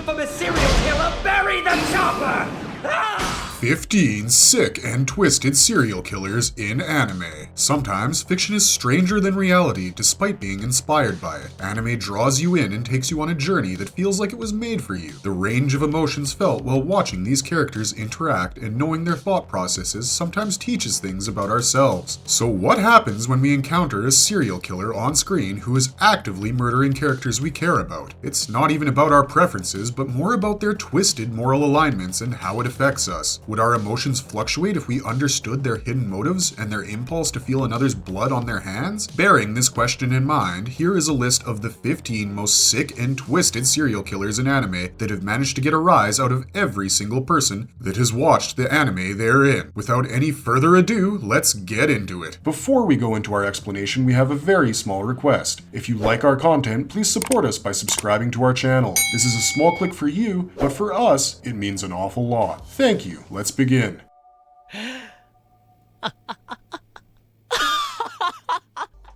infamous serial killer bury the chopper! Ah! 15 sick and twisted serial killers in anime. Sometimes fiction is stranger than reality despite being inspired by it. Anime draws you in and takes you on a journey that feels like it was made for you. The range of emotions felt while watching these characters interact and knowing their thought processes sometimes teaches things about ourselves. So what happens when we encounter a serial killer on screen who is actively murdering characters we care about? It's not even about our preferences, but more about their twisted moral alignments and how it affects us. Would our emotions fluctuate if we understood their hidden motives and their impulse to feel another's blood on their hands? Bearing this question in mind, here is a list of the 15 most sick and twisted serial killers in anime that have managed to get a rise out of every single person that has watched the anime they're in. Without any further ado, let's get into it. Before we go into our explanation, we have a very small request. If you like our content, please support us by subscribing to our channel. This is a small click for you, but for us, it means an awful lot. Thank you. Let's begin.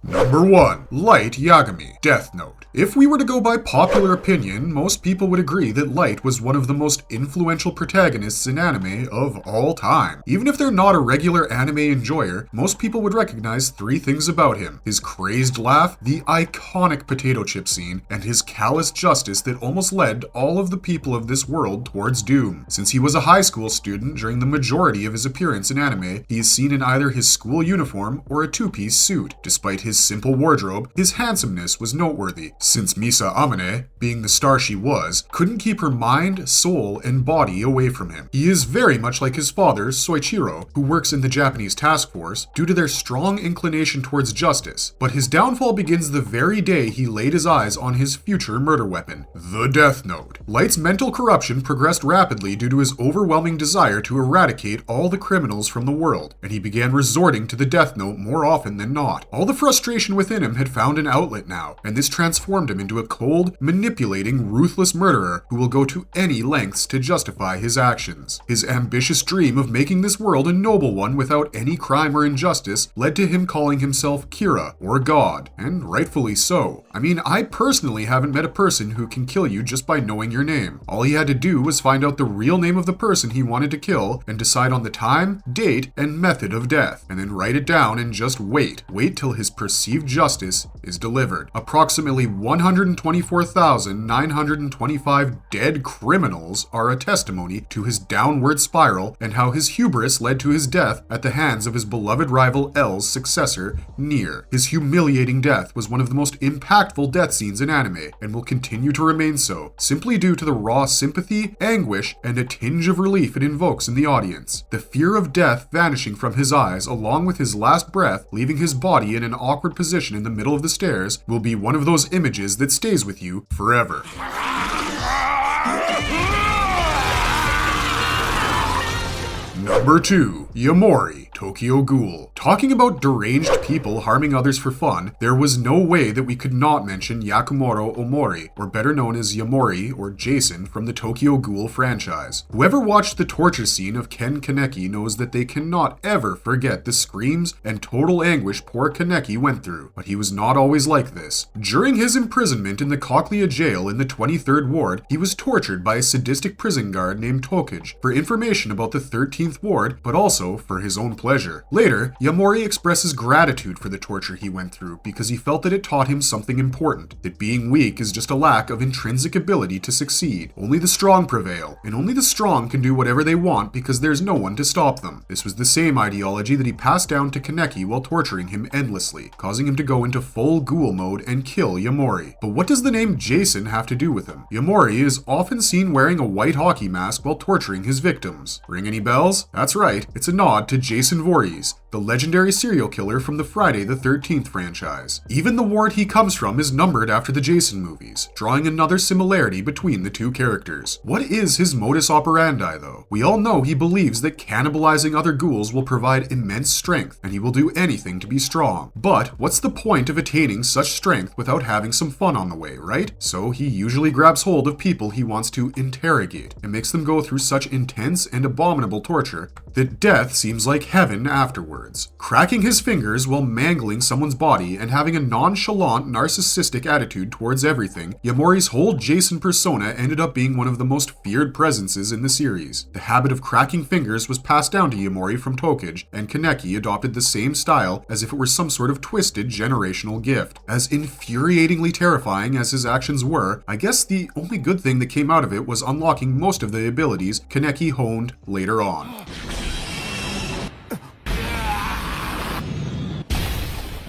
Number 1. Light Yagami, Death Note. If we were to go by popular opinion, most people would agree that Light was one of the most influential protagonists in anime of all time. Even if they're not a regular anime enjoyer, most people would recognize 3 things about him: his crazed laugh, the iconic potato chip scene, and his callous justice that almost led all of the people of this world towards doom. Since he was a high school student during the majority of his appearance in anime, he is seen in either his school uniform or a 2-piece suit. Despite his simple wardrobe, his handsomeness was noteworthy, since Misa Amane, being the star she was, couldn't keep her mind, soul, and body away from him. He is very much like his father, Soichiro, who works in the Japanese task force, due to their strong inclination towards justice, but his downfall begins the very day he laid his eyes on his future murder weapon, the Death Note. Light's mental corruption progressed rapidly due to his overwhelming desire to eradicate all the criminals from the world, and he began resorting to the Death Note more often than not. All the frustration within him had found an outlet now, and this transformed him into a cold, manipulating, ruthless murderer who will go to any lengths to justify his actions. His ambitious dream of making this world a noble one without any crime or injustice led to him calling himself Kira, or God, and rightfully so. I mean, I personally haven't met a person who can kill you just by knowing your name. All he had to do was find out the real name of the person he wanted to kill and decide on the time, date, and method of death, and then write it down and just wait. Wait till his perceived justice is delivered. Approximately 124,925 dead criminals are a testimony to his downward spiral and how his hubris led to his death at the hands of his beloved rival L's successor, Nier. His humiliating death was one of the most impactful death scenes in anime and will continue to remain so, simply due to the raw sympathy, anguish, and a tinge of relief it invokes in the audience. The fear of death vanishing from his eyes along with his last breath, leaving his body in an awkward position in the middle of the stairs, will be one of those images that stays with you forever. Number 2. Yamori, Tokyo Ghoul. Talking about deranged people harming others for fun, there was no way that we could not mention Yakumoro Omori, or better known as Yamori or Jason from the Tokyo Ghoul franchise. Whoever watched the torture scene of Ken Kaneki knows that they cannot ever forget the screams and total anguish poor Kaneki went through, but he was not always like this. During his imprisonment in the Cochlea jail in the 23rd ward, he was tortured by a sadistic prison guard named Tokage for information about the 13th ward, but also for his own pleasure. Later, Yamori expresses gratitude for the torture he went through because he felt that it taught him something important, that being weak is just a lack of intrinsic ability to succeed. Only the strong prevail, and only the strong can do whatever they want because there's no one to stop them. This was the same ideology that he passed down to Kaneki while torturing him endlessly, causing him to go into full ghoul mode and kill Yamori. But what does the name Jason have to do with him? Yamori is often seen wearing a white hockey mask while torturing his victims. Ring any bells? That's right, it's a nod to Jason Voorhees, the legendary serial killer from the Friday the 13th franchise. Even the ward he comes from is numbered after the Jason movies, drawing another similarity between the two characters. What is his modus operandi though? We all know he believes that cannibalizing other ghouls will provide immense strength, and he will do anything to be strong. But what's the point of attaining such strength without having some fun on the way, right? So he usually grabs hold of people he wants to interrogate and makes them go through such intense and abominable torture that death seems like heaven afterwards. Cracking his fingers while mangling someone's body and having a nonchalant, narcissistic attitude towards everything, Yamori's whole Jason persona ended up being one of the most feared presences in the series. The habit of cracking fingers was passed down to Yamori from Tokage, and Kaneki adopted the same style as if it were some sort of twisted generational gift. As infuriatingly terrifying as his actions were, I guess the only good thing that came out of it was unlocking most of the abilities Kaneki honed later on.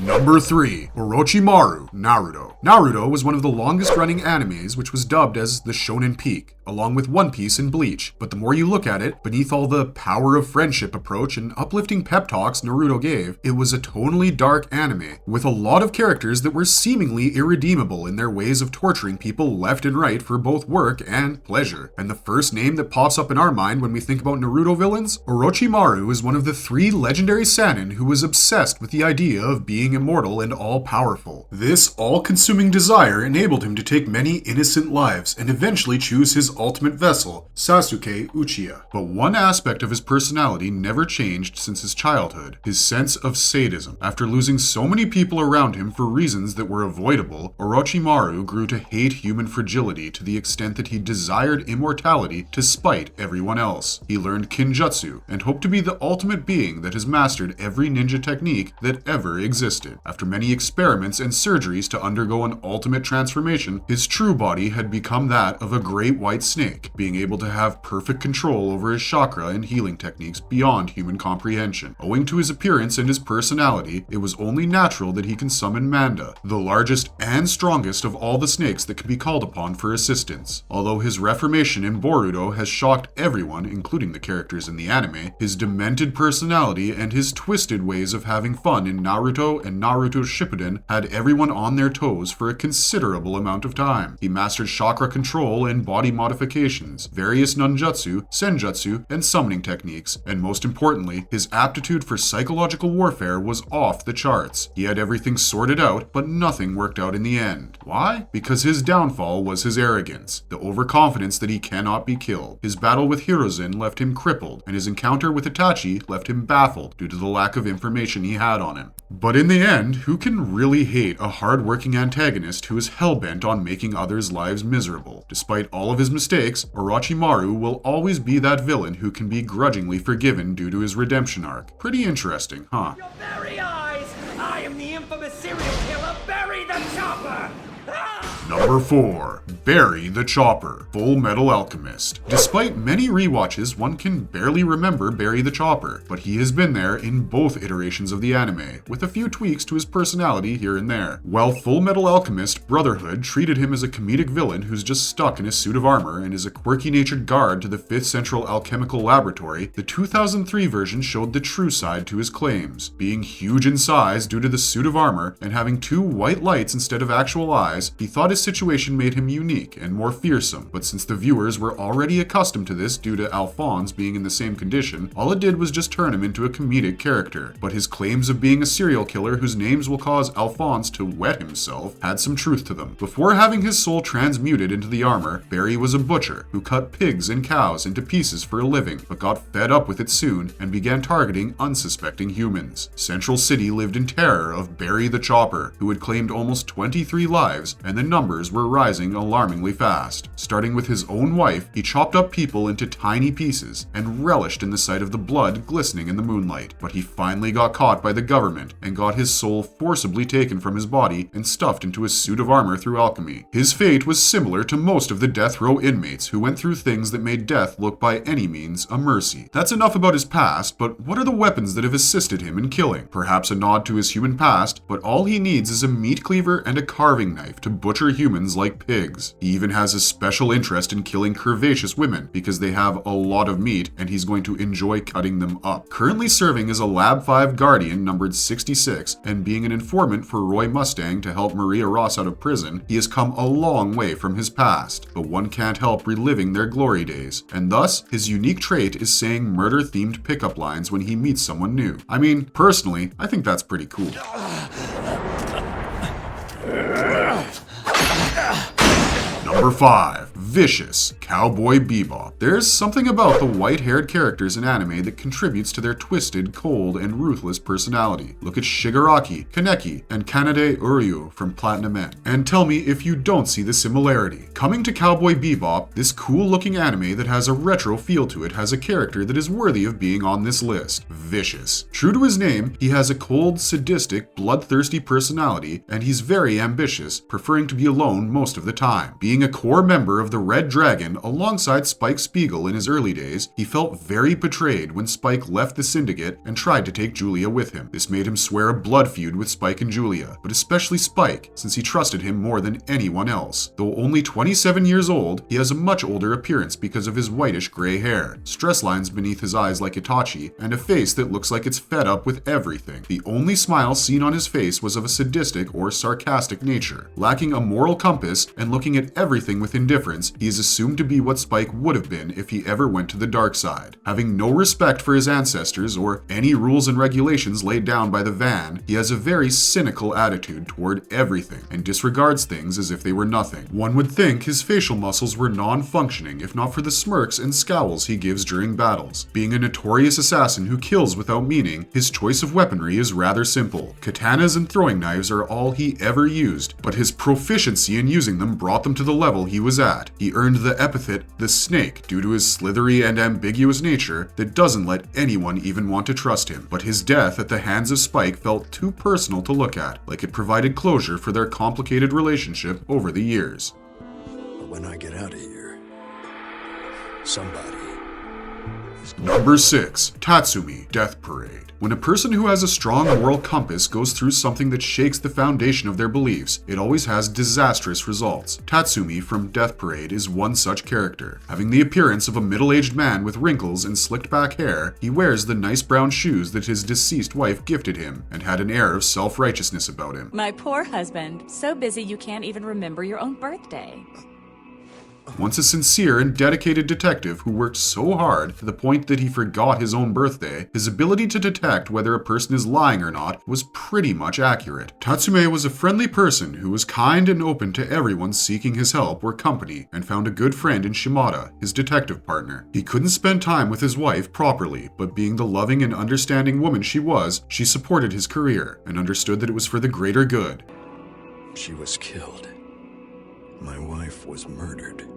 Number 3. Orochimaru, Naruto. Naruto was one of the longest running animes, which was dubbed as the Shonen Peak, along with One Piece and Bleach. But the more you look at it, beneath all the power of friendship approach and uplifting pep talks Naruto gave, it was a tonally dark anime, with a lot of characters that were seemingly irredeemable in their ways of torturing people left and right for both work and pleasure. And the first name that pops up in our mind when we think about Naruto villains? Orochimaru is one of the 3 legendary Sannin who was obsessed with the idea of being immortal and all-powerful. This all-consuming desire enabled him to take many innocent lives and eventually choose his ultimate vessel, Sasuke Uchiha. But one aspect of his personality never changed since his childhood: his sense of sadism. After losing so many people around him for reasons that were avoidable, Orochimaru grew to hate human fragility to the extent that he desired immortality to spite everyone else. He learned Kinjutsu and hoped to be the ultimate being that has mastered every ninja technique that ever existed. After many experiments and surgeries to undergo an ultimate transformation, his true body had become that of a great white snake, being able to have perfect control over his chakra and healing techniques beyond human comprehension. Owing to his appearance and his personality, it was only natural that he can summon Manda, the largest and strongest of all the snakes that can be called upon for assistance. Although his reformation in Boruto has shocked everyone, including the characters in the anime, his demented personality and his twisted ways of having fun in Naruto and Naruto Shippuden had everyone on their toes for a considerable amount of time. He mastered chakra control and body modifications, various nunjutsu, senjutsu, and summoning techniques, and most importantly, his aptitude for psychological warfare was off the charts. He had everything sorted out, but nothing worked out in the end. Why? Because his downfall was his arrogance, the overconfidence that he cannot be killed. His battle with Hiruzen left him crippled, and his encounter with Itachi left him baffled due to the lack of information he had on him. But in the end, who can really hate a hard-working antagonist who is hell-bent on making others' lives miserable? Despite all of his mistakes, Orochimaru will always be that villain who can be grudgingly forgiven due to his redemption arc. Pretty interesting, huh? Your very eyes! I am the infamous serial killer, Barry the Chopper! Number 4. Barry the Chopper, Full Metal Alchemist. Despite many rewatches, one can barely remember Barry the Chopper, but he has been there in both iterations of the anime, with a few tweaks to his personality here and there. While Full Metal Alchemist Brotherhood treated him as a comedic villain who's just stuck in his suit of armor and is a quirky-natured guard to the 5th Central Alchemical Laboratory, the 2003 version showed the true side to his claims. Being huge in size due to the suit of armor and having 2 white lights instead of actual eyes, he thought his situation made him unique and more fearsome, but since the viewers were already accustomed to this due to Alphonse being in the same condition, all it did was just turn him into a comedic character. But his claims of being a serial killer whose names will cause Alphonse to wet himself had some truth to them. Before having his soul transmuted into the armor, Barry was a butcher who cut pigs and cows into pieces for a living, but got fed up with it soon and began targeting unsuspecting humans. Central City lived in terror of Barry the Chopper, who had claimed almost 23 lives, and the numbers were rising alarmingly fast. Starting with his own wife, he chopped up people into tiny pieces and relished in the sight of the blood glistening in the moonlight. But he finally got caught by the government and got his soul forcibly taken from his body and stuffed into a suit of armor through alchemy. His fate was similar to most of the death row inmates who went through things that made death look by any means a mercy. That's enough about his past, but what are the weapons that have assisted him in killing? Perhaps a nod to his human past, but all he needs is a meat cleaver and a carving knife to butcher humans like pigs. He even has a special interest in killing curvaceous women because they have a lot of meat and he's going to enjoy cutting them up. Currently serving as a Lab 5 Guardian numbered 66 and being an informant for Roy Mustang to help Maria Ross out of prison, he has come a long way from his past, but one can't help reliving their glory days, and thus his unique trait is saying murder-themed pickup lines when he meets someone new. I mean, personally, I think that's pretty cool. Number 5. Vicious Cowboy Bebop. There's something about the white-haired characters in anime that contributes to their twisted, cold, and ruthless personality. Look at Shigaraki, Kaneki, and Kanade Uryuu from Platinum End, and tell me if you don't see the similarity. Coming to Cowboy Bebop, this cool-looking anime that has a retro feel to it has a character that is worthy of being on this list. Vicious. True to his name, he has a cold, sadistic, bloodthirsty personality, and he's very ambitious, preferring to be alone most of the time. Being a core member of the Red Dragon alongside Spike Spiegel in his early days, he felt very betrayed when Spike left the Syndicate and tried to take Julia with him. This made him swear a blood feud with Spike and Julia, but especially Spike, since he trusted him more than anyone else. Though only 27 years old, he has a much older appearance because of his whitish gray hair, stress lines beneath his eyes like Itachi, and a face that looks like it's fed up with everything. The only smile seen on his face was of a sadistic or sarcastic nature. Lacking a moral compass and looking at everything with indifference, he is assumed to be what Spike would have been if he ever went to the dark side. Having no respect for his ancestors or any rules and regulations laid down by the van, he has a very cynical attitude toward everything and disregards things as if they were nothing. One would think his facial muscles were non-functioning if not for the smirks and scowls he gives during battles. Being a notorious assassin who kills without meaning, his choice of weaponry is rather simple. Katanas and throwing knives are all he ever used, but his proficiency in using them brought them to the level he was at. He earned the epithet the Snake due to his slithery and ambiguous nature that doesn't let anyone even want to trust him. But his death at the hands of Spike felt too personal to look at, like it provided closure for their complicated relationship over the years. But when I get out of here, somebody is going. Number 6. Tatsumi, Death Parade. When a person who has a strong moral compass goes through something that shakes the foundation of their beliefs, it always has disastrous results. Tatsumi from Death Parade is one such character. Having the appearance of a middle-aged man with wrinkles and slicked back hair, he wears the nice brown shoes that his deceased wife gifted him and had an air of self-righteousness about him. My poor husband, so busy you can't even remember your own birthday. Once a sincere and dedicated detective who worked so hard to the point that he forgot his own birthday, his ability to detect whether a person is lying or not was pretty much accurate. Tatsume was a friendly person who was kind and open to everyone seeking his help or company, and found a good friend in Shimada, his detective partner. He couldn't spend time with his wife properly, but being the loving and understanding woman she was, she supported his career and understood that it was for the greater good. She was killed. My wife was murdered.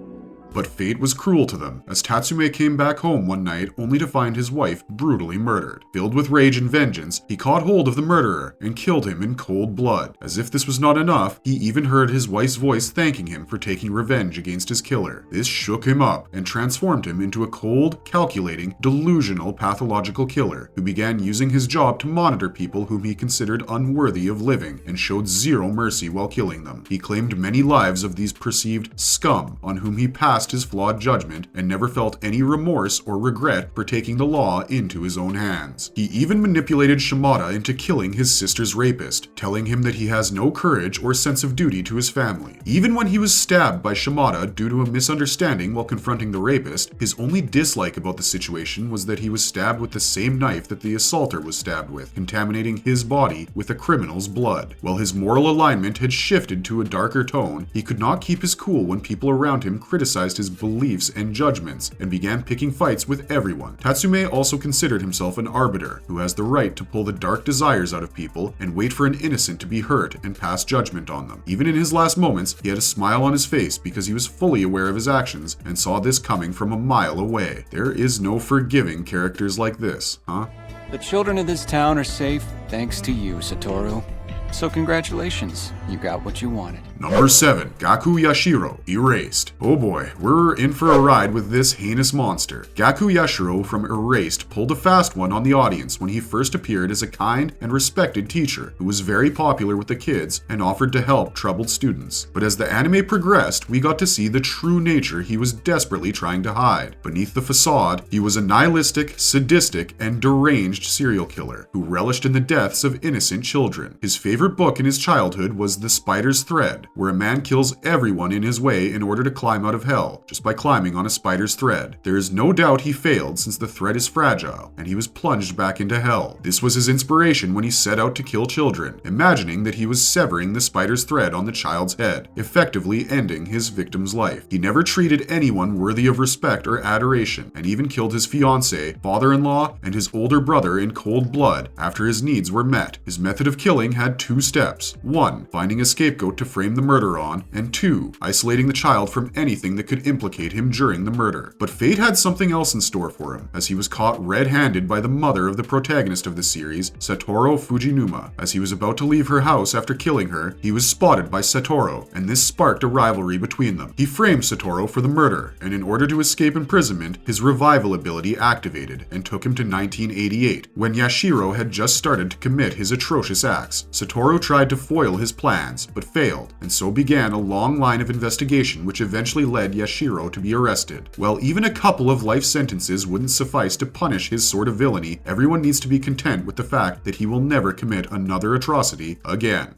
But fate was cruel to them, as Tatsume came back home one night only to find his wife brutally murdered. Filled with rage and vengeance, he caught hold of the murderer and killed him in cold blood. As if this was not enough, he even heard his wife's voice thanking him for taking revenge against his killer. This shook him up and transformed him into a cold, calculating, delusional, pathological killer who began using his job to monitor people whom he considered unworthy of living and showed zero mercy while killing them. He claimed many lives of these perceived scum on whom he passed his flawed judgment and never felt any remorse or regret for taking the law into his own hands. He even manipulated Shimada into killing his sister's rapist, telling him that he has no courage or sense of duty to his family. Even when he was stabbed by Shimada due to a misunderstanding while confronting the rapist, his only dislike about the situation was that he was stabbed with the same knife that the assaulter was stabbed with, contaminating his body with a criminal's blood. While his moral alignment had shifted to a darker tone, he could not keep his cool when people around him criticized his beliefs and judgments and began picking fights with everyone. Tatsume also considered himself an arbiter who has the right to pull the dark desires out of people and wait for an innocent to be hurt and pass judgment on them. Even in his last moments, he had a smile on his face because he was fully aware of his actions and saw this coming from a mile away. There is no forgiving characters like this, huh? The children of this town are safe thanks to you, Satoru. So congratulations, you got what you wanted. Number 7. Gaku Yashiro, Erased. Oh boy, we're in for a ride with this heinous monster. Gaku Yashiro from Erased pulled a fast one on the audience when he first appeared as a kind and respected teacher who was very popular with the kids and offered to help troubled students. But as the anime progressed, we got to see the true nature he was desperately trying to hide. Beneath the facade, he was a nihilistic, sadistic, and deranged serial killer who relished in the deaths of innocent children. His favorite book in his childhood was The Spider's Thread, Thread, where a man kills everyone in his way in order to climb out of hell, just by climbing on a spider's thread. There is no doubt he failed since the thread is fragile, and he was plunged back into hell. This was his inspiration when he set out to kill children, imagining that he was severing the spider's thread on the child's head, effectively ending his victim's life. He never treated anyone worthy of respect or adoration, and even killed his fiancée, father-in-law, and his older brother in cold blood after his needs were met. His method of killing had 2 steps. 1. Finding a scapegoat to frame the murder on, and 2. Isolating the child from anything that could implicate him during the murder. But fate had something else in store for him, as he was caught red-handed by the mother of the protagonist of the series, Satoru Fujinuma. As he was about to leave her house after killing her, he was spotted by Satoru, and this sparked a rivalry between them. He framed Satoru for the murder, and in order to escape imprisonment, his revival ability activated, and took him to 1988, when Yashiro had just started to commit his atrocious acts. Satoru tried to foil his plans, but failed, and so began a long line of investigation which eventually led Yashiro to be arrested. While even a couple of life sentences wouldn't suffice to punish his sort of villainy, everyone needs to be content with the fact that he will never commit another atrocity again.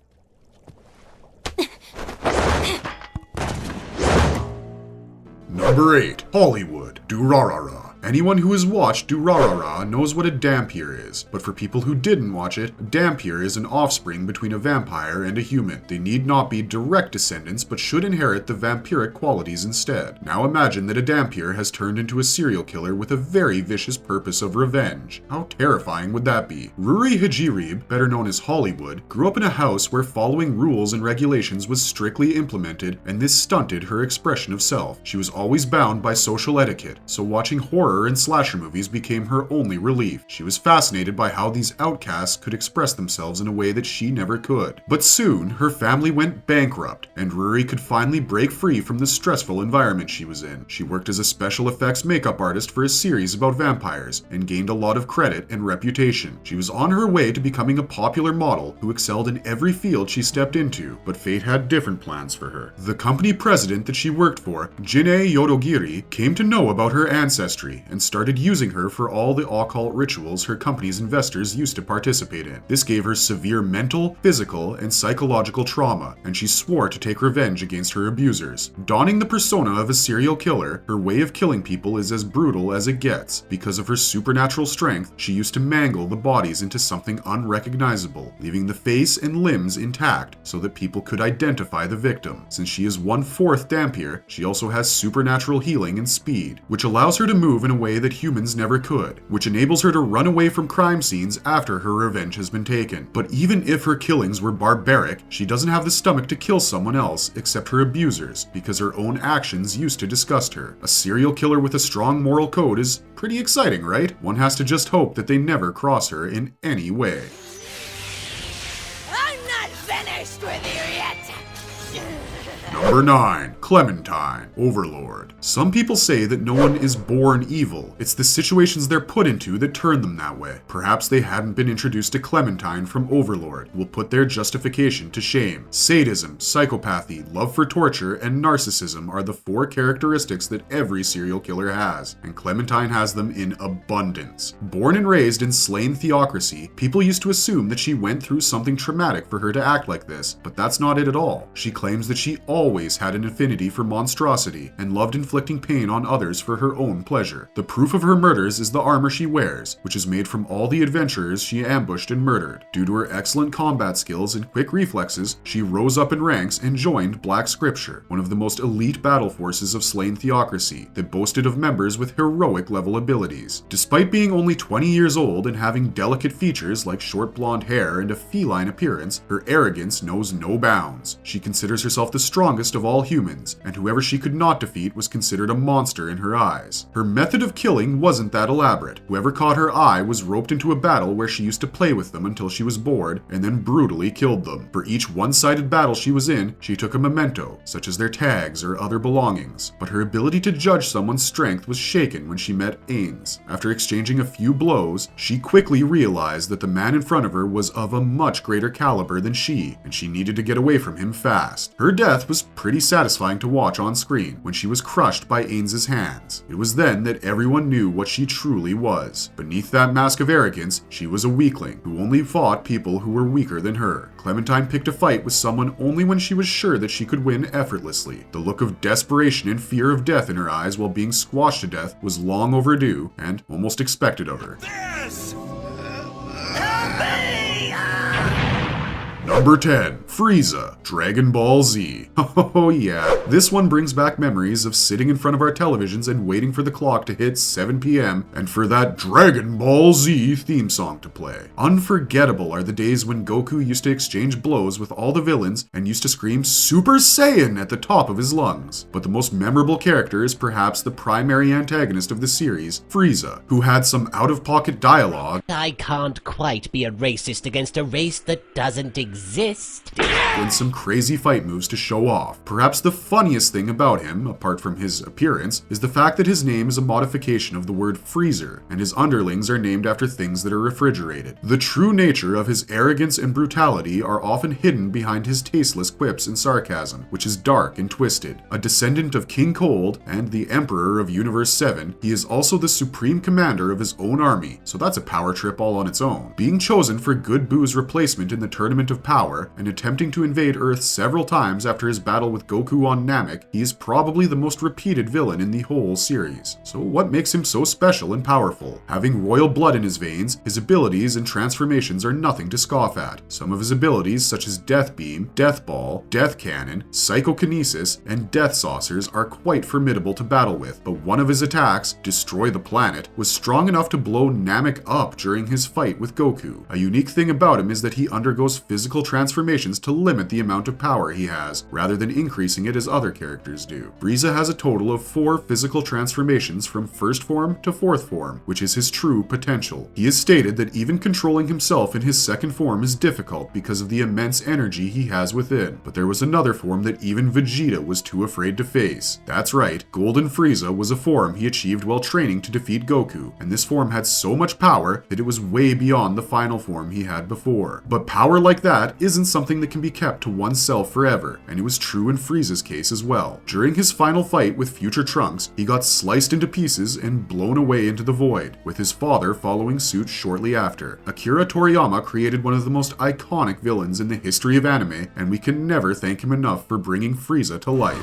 Number 8. Hollywood. Durarara. Anyone who has watched Durarara knows what a Dhampir is, but for people who didn't watch it, a Dhampir is an offspring between a vampire and a human. They need not be direct descendants, but should inherit the vampiric qualities instead. Now imagine that a Dhampir has turned into a serial killer with a very vicious purpose of revenge. How terrifying would that be? Ruri Hajirib, better known as Hollywood, grew up in a house where following rules and regulations was strictly implemented, and this stunted her expression of self. She was always bound by social etiquette, so watching horror and slasher movies became her only relief. She was fascinated by how these outcasts could express themselves in a way that she never could. But soon, her family went bankrupt, and Ruri could finally break free from the stressful environment she was in. She worked as a special effects makeup artist for a series about vampires, and gained a lot of credit and reputation. She was on her way to becoming a popular model who excelled in every field she stepped into, but fate had different plans for her. The company president that she worked for, Jinei Yodogiri, came to know about her ancestry and started using her for all the occult rituals her company's investors used to participate in. This gave her severe mental, physical, and psychological trauma, and she swore to take revenge against her abusers. Donning the persona of a serial killer, her way of killing people is as brutal as it gets. Because of her supernatural strength, she used to mangle the bodies into something unrecognizable, leaving the face and limbs intact so that people could identify the victim. Since she is 1/4 Dhampir, she also has supernatural healing and speed, which allows her to move in a way that humans never could, which enables her to run away from crime scenes after her revenge has been taken. But even if her killings were barbaric, she doesn't have the stomach to kill someone else except her abusers, because her own actions used to disgust her. A serial killer with a strong moral code is pretty exciting, right? One has to just hope that they never cross her in any way. I'm not finished with you yet! Number 9. Clementine, Overlord. Some people say that no one is born evil. It's the situations they're put into that turn them that way. Perhaps they hadn't been introduced to Clementine from Overlord, will put their justification to shame. Sadism, psychopathy, love for torture, and narcissism are the 4 characteristics that every serial killer has, and Clementine has them in abundance. Born and raised in slain theocracy, people used to assume that she went through something traumatic for her to act like this, but that's not it at all. She claims that she always had an affinity for monstrosity and loved inflicting pain on others for her own pleasure. The proof of her murders is the armor she wears, which is made from all the adventurers she ambushed and murdered. Due to her excellent combat skills and quick reflexes, she rose up in ranks and joined Black Scripture, one of the most elite battle forces of slain theocracy that boasted of members with heroic level abilities. Despite being only 20 years old and having delicate features like short blonde hair and a feline appearance, her arrogance knows no bounds. She considers herself the strongest of all humans, and whoever she could not defeat was considered a monster in her eyes. Her method of killing wasn't that elaborate. Whoever caught her eye was roped into a battle where she used to play with them until she was bored, and then brutally killed them. For each one-sided battle she was in, she took a memento, such as their tags or other belongings, but her ability to judge someone's strength was shaken when she met Ains. After exchanging a few blows, she quickly realized that the man in front of her was of a much greater caliber than she, and she needed to get away from him fast. Her death was was pretty satisfying to watch on screen when she was crushed by Ainz's hands. It was then that everyone knew what she truly was. Beneath that mask of arrogance, she was a weakling who only fought people who were weaker than her. Clementine picked a fight with someone only when she was sure that she could win effortlessly. The look of desperation and fear of death in her eyes while being squashed to death was long overdue and almost expected of her. This! Number 10. Frieza, Dragon Ball Z. Oh yeah, this one brings back memories of sitting in front of our televisions and waiting for the clock to hit 7 p.m. and for that Dragon Ball Z theme song to play. Unforgettable are the days when Goku used to exchange blows with all the villains and used to scream Super Saiyan at the top of his lungs. But the most memorable character is perhaps the primary antagonist of the series, Frieza, who had some out-of-pocket dialogue. I can't quite be a racist against a race that doesn't exist. And some crazy fight moves to show off. Perhaps the funniest thing about him, apart from his appearance, is the fact that his name is a modification of the word freezer, and his underlings are named after things that are refrigerated. The true nature of his arrogance and brutality are often hidden behind his tasteless quips and sarcasm, which is dark and twisted. A descendant of King Cold and the Emperor of Universe 7, he is also the supreme commander of his own army, so that's a power trip all on its own. Being chosen for Good Boo's replacement in the Tournament of Power and attempting to invade Earth several times after his battle with Goku on Namek, he is probably the most repeated villain in the whole series. So what makes him so special and powerful? Having royal blood in his veins, his abilities and transformations are nothing to scoff at. Some of his abilities, such as Death Beam, Death Ball, Death Cannon, Psychokinesis, and Death Saucers, are quite formidable to battle with, but one of his attacks, Destroy the Planet, was strong enough to blow Namek up during his fight with Goku. A unique thing about him is that he undergoes physical transformations to limit the amount of power he has, rather than increasing it as other characters do. Frieza has a total of 4 physical transformations from first form to fourth form, which is his true potential. He has stated that even controlling himself in his second form is difficult because of the immense energy he has within, but there was another form that even Vegeta was too afraid to face. That's right, Golden Frieza was a form he achieved while training to defeat Goku, and this form had so much power that it was way beyond the final form he had before. But power like that isn't something that can be kept to oneself forever, and it was true in Frieza's case as well. During his final fight with future Trunks, he got sliced into pieces and blown away into the void, with his father following suit shortly after. Akira Toriyama created one of the most iconic villains in the history of anime, and we can never thank him enough for bringing Frieza to life.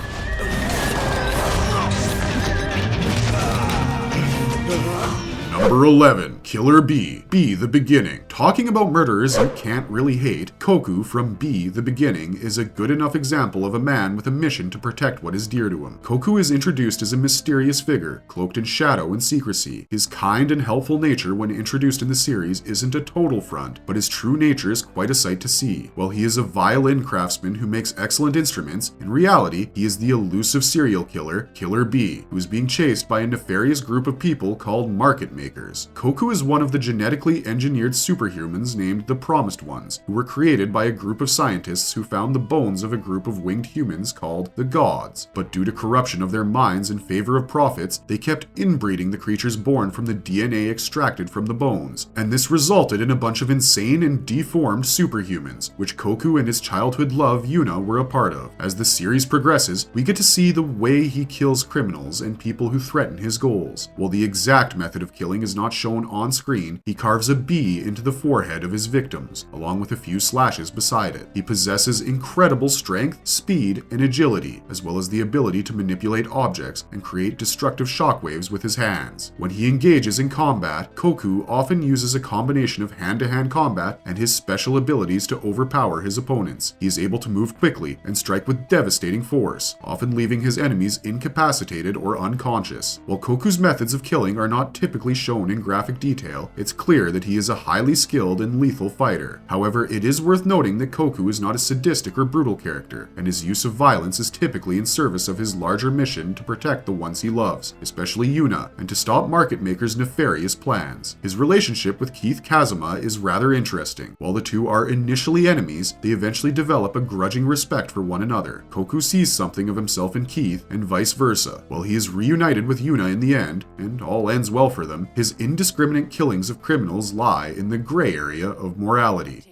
Number 11. Killer Bee, Bee the Beginning. Talking about murderers you can't really hate, Koku from Bee the Beginning is a good enough example of a man with a mission to protect what is dear to him. Koku is introduced as a mysterious figure, cloaked in shadow and secrecy. His kind and helpful nature when introduced in the series isn't a total front, but his true nature is quite a sight to see. While he is a violin craftsman who makes excellent instruments, in reality, he is the elusive serial killer, Killer Bee, who is being chased by a nefarious group of people called market makers. Koku is one of the genetically engineered superhumans named the Promised Ones, who were created by a group of scientists who found the bones of a group of winged humans called the Gods. But due to corruption of their minds in favor of profits, they kept inbreeding the creatures born from the DNA extracted from the bones, and this resulted in a bunch of insane and deformed superhumans, which Koku and his childhood love Yuna were a part of. As the series progresses, we get to see the way he kills criminals and people who threaten his goals. While the exact method of killing is not shown on screen, he carves a bee into the forehead of his victims, along with a few slashes beside it. He possesses incredible strength, speed, and agility, as well as the ability to manipulate objects and create destructive shockwaves with his hands. When he engages in combat, Koku often uses a combination of hand-to-hand combat and his special abilities to overpower his opponents. He is able to move quickly and strike with devastating force, often leaving his enemies incapacitated or unconscious. While Koku's methods of killing are not typically shown in graphic detail, it's clear that he is a highly skilled and lethal fighter. However, it is worth noting that Koku is not a sadistic or brutal character, and his use of violence is typically in service of his larger mission to protect the ones he loves, especially Yuna, and to stop market makers' nefarious plans. His relationship with Keith Kazuma is rather interesting. While the two are initially enemies, they eventually develop a grudging respect for one another. Koku sees something of himself in Keith, and vice versa. While he is reunited with Yuna in the end, and all ends well for them, his indiscriminate killings of criminals lie in the gray area of morality.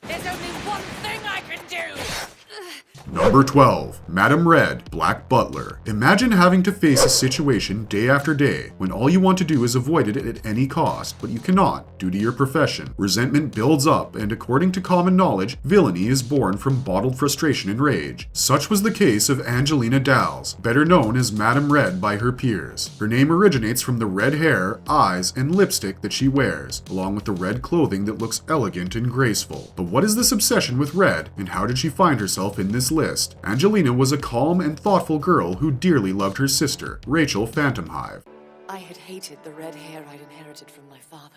There's only one thing I can do! Number 12. Madam Red, Black Butler. Imagine having to face a situation day after day when all you want to do is avoid it at any cost, but you cannot due to your profession. Resentment builds up, and according to common knowledge, villainy is born from bottled frustration and rage. Such was the case of Angelina Dowles, better known as Madam Red by her peers. Her name originates from the red hair, eyes, and lipstick that she wears, along with the red clothing that looks elegant and graceful. But what is this obsession with red, and how did she find herself in this list? Angelina was a calm and thoughtful girl who dearly loved her sister, Rachel Phantomhive. I had hated the red hair I'd inherited from my father.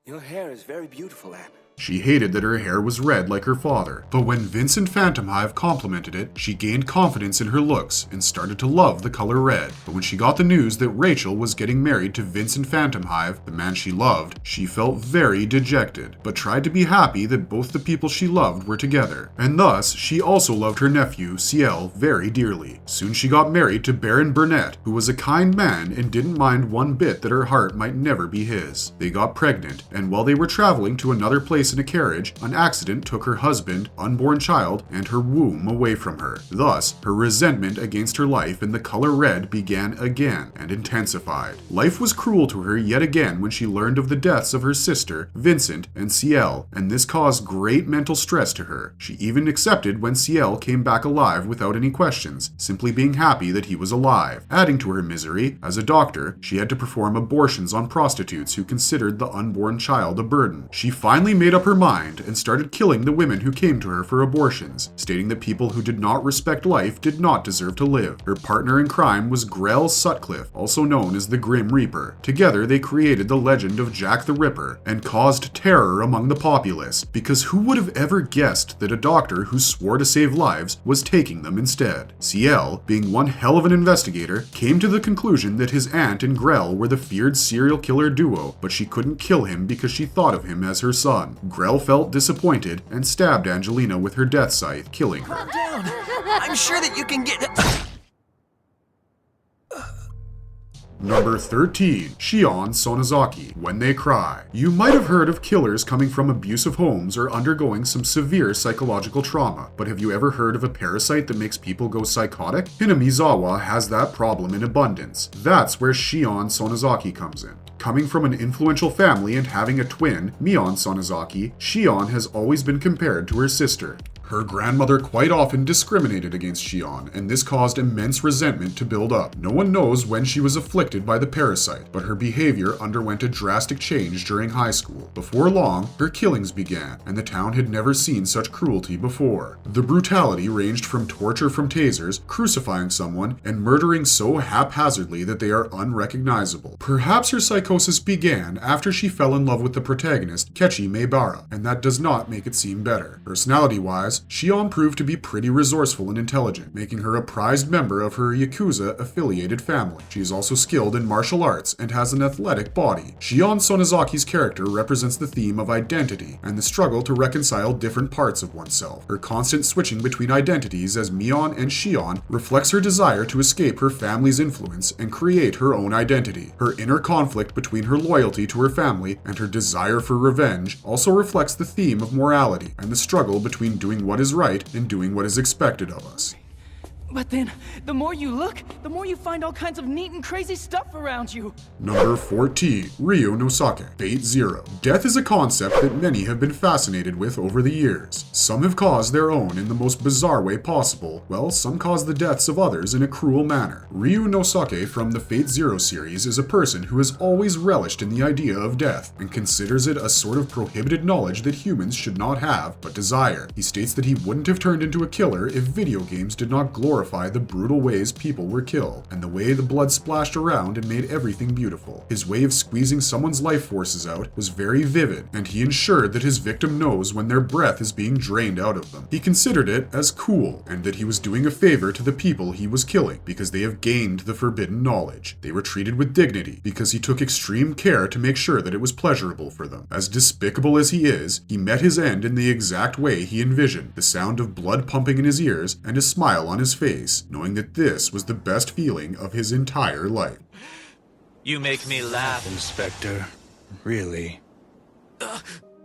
Your hair is very beautiful, Anne. She hated that her hair was red like her father, but when Vincent Phantomhive complimented it, she gained confidence in her looks and started to love the color red. But when she got the news that Rachel was getting married to Vincent Phantomhive, the man she loved, she felt very dejected, but tried to be happy that both the people she loved were together. And thus, she also loved her nephew, Ciel, very dearly. Soon she got married to Baron Burnett, who was a kind man and didn't mind one bit that her heart might never be his. They got pregnant, and while they were traveling to another place in a carriage, an accident took her husband, unborn child, and her womb away from her. Thus, her resentment against her life in the color red began again and intensified. Life was cruel to her yet again when she learned of the deaths of her sister, Vincent, and Ciel, and this caused great mental stress to her. She even accepted when Ciel came back alive without any questions, simply being happy that he was alive. Adding to her misery, as a doctor, she had to perform abortions on prostitutes who considered the unborn child a burden. She finally made up her mind and started killing the women who came to her for abortions, stating that people who did not respect life did not deserve to live. Her partner in crime was Grell Sutcliffe, also known as the Grim Reaper. Together they created the legend of Jack the Ripper and caused terror among the populace, because who would have ever guessed that a doctor who swore to save lives was taking them instead? Ciel, being one hell of an investigator, came to the conclusion that his aunt and Grell were the feared serial killer duo, but she couldn't kill him because she thought of him as her son. Grell felt disappointed and stabbed Angelina with her death scythe, killing her. Calm down. I'm sure that you can get... Number 13. Shion Sonozaki, When They Cry. You might have heard of killers coming from abusive homes or undergoing some severe psychological trauma, but have you ever heard of a parasite that makes people go psychotic? Hinamizawa has that problem in abundance. That's where Shion Sonozaki comes in. Coming from an influential family and having a twin, Mion Sonozaki, Shion has always been compared to her sister. Her grandmother quite often discriminated against Shion, and this caused immense resentment to build up. No one knows when she was afflicted by the parasite, but her behavior underwent a drastic change during high school. Before long, her killings began, and the town had never seen such cruelty before. The brutality ranged from torture from tasers, crucifying someone, and murdering so haphazardly that they are unrecognizable. Perhaps her psychosis began after she fell in love with the protagonist, Kechi Maebara, and that does not make it seem better. Personality-wise, Shion proved to be pretty resourceful and intelligent, making her a prized member of her Yakuza-affiliated family. She is also skilled in martial arts and has an athletic body. Shion Sonozaki's character represents the theme of identity and the struggle to reconcile different parts of oneself. Her constant switching between identities as Mion and Shion reflects her desire to escape her family's influence and create her own identity. Her inner conflict between her loyalty to her family and her desire for revenge also reflects the theme of morality and the struggle between doing what is right and doing what is expected of us. But then, the more you look, the more you find all kinds of neat and crazy stuff around you. Number 14. Ryuunosuke, Fate Zero. Death is a concept that many have been fascinated with over the years. Some have caused their own in the most bizarre way possible, while some cause the deaths of others in a cruel manner. Ryuunosuke from the Fate Zero series is a person who has always relished in the idea of death, and considers it a sort of prohibited knowledge that humans should not have, but desire. He states that he wouldn't have turned into a killer if video games did not glorify the brutal ways people were killed, and the way the blood splashed around and made everything beautiful. His way of squeezing someone's life forces out was very vivid, and he ensured that his victim knows when their breath is being drained out of them. He considered it as cool, and that he was doing a favor to the people he was killing, because they have gained the forbidden knowledge. They were treated with dignity, because he took extreme care to make sure that it was pleasurable for them. As despicable as he is, he met his end in the exact way he envisioned, the sound of blood pumping in his ears and a smile on his face, knowing that this was the best feeling of his entire life. You make me laugh. Inspector, really?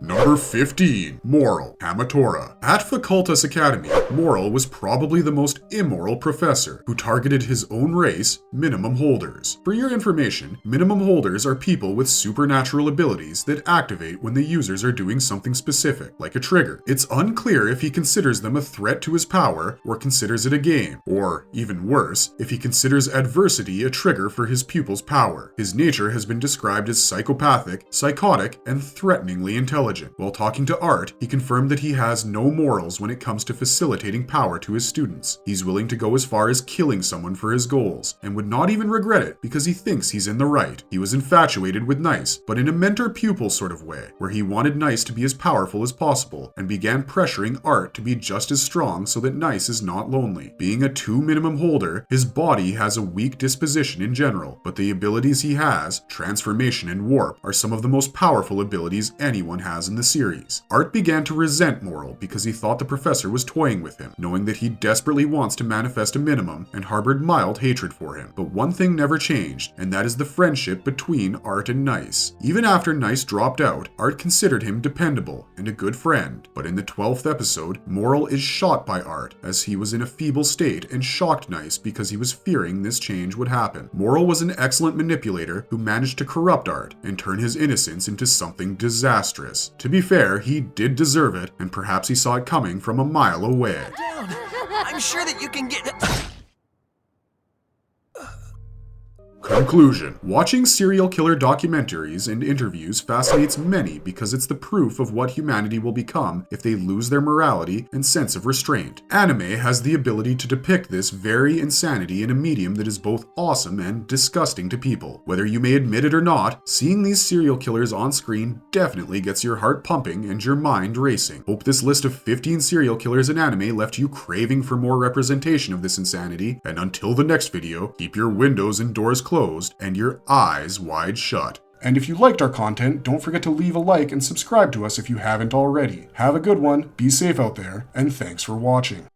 Number 15. Moral, Hamatora. At Facultas Academy, Moral was probably the most immoral professor who targeted his own race, minimum holders. For your information, minimum holders are people with supernatural abilities that activate when the users are doing something specific, like a trigger. It's unclear if he considers them a threat to his power or considers it a game, or, even worse, if he considers adversity a trigger for his pupil's power. His nature has been described as psychopathic, psychotic, and threateningly intelligent. While talking to Art, he confirmed that he has no morals when it comes to facilitating power to his students. He's willing to go as far as killing someone for his goals, and would not even regret it because he thinks he's in the right. He was infatuated with Nice, but in a mentor-pupil sort of way, where he wanted Nice to be as powerful as possible, and began pressuring Art to be just as strong so that Nice is not lonely. Being a 2 minimum holder, his body has a weak disposition in general, but the abilities he has, transformation and warp, are some of the most powerful abilities anyone has in the series. Art began to resent Moral because he thought the professor was toying with him, knowing that he desperately wants to manifest a minimum and harbored mild hatred for him. But one thing never changed, and that is the friendship between Art and Nice. Even after Nice dropped out, Art considered him dependable and a good friend. But in the 12th episode, Moral is shot by Art as he was in a feeble state and shocked Nice because he was fearing this change would happen. Moral was an excellent manipulator who managed to corrupt Art and turn his innocence into something disastrous. To be fair, he did deserve it, and perhaps he saw it coming from a mile away. I'm sure that you can get... Conclusion. Watching serial killer documentaries and interviews fascinates many because it's the proof of what humanity will become if they lose their morality and sense of restraint. Anime has the ability to depict this very insanity in a medium that is both awesome and disgusting to people. Whether you may admit it or not, seeing these serial killers on screen definitely gets your heart pumping and your mind racing. Hope this list of 15 serial killers in anime left you craving for more representation of this insanity, and until the next video, keep your windows and doors closed and your eyes wide shut. And if you liked our content, don't forget to leave a like and subscribe to us if you haven't already. Have a good one, be safe out there, and thanks for watching.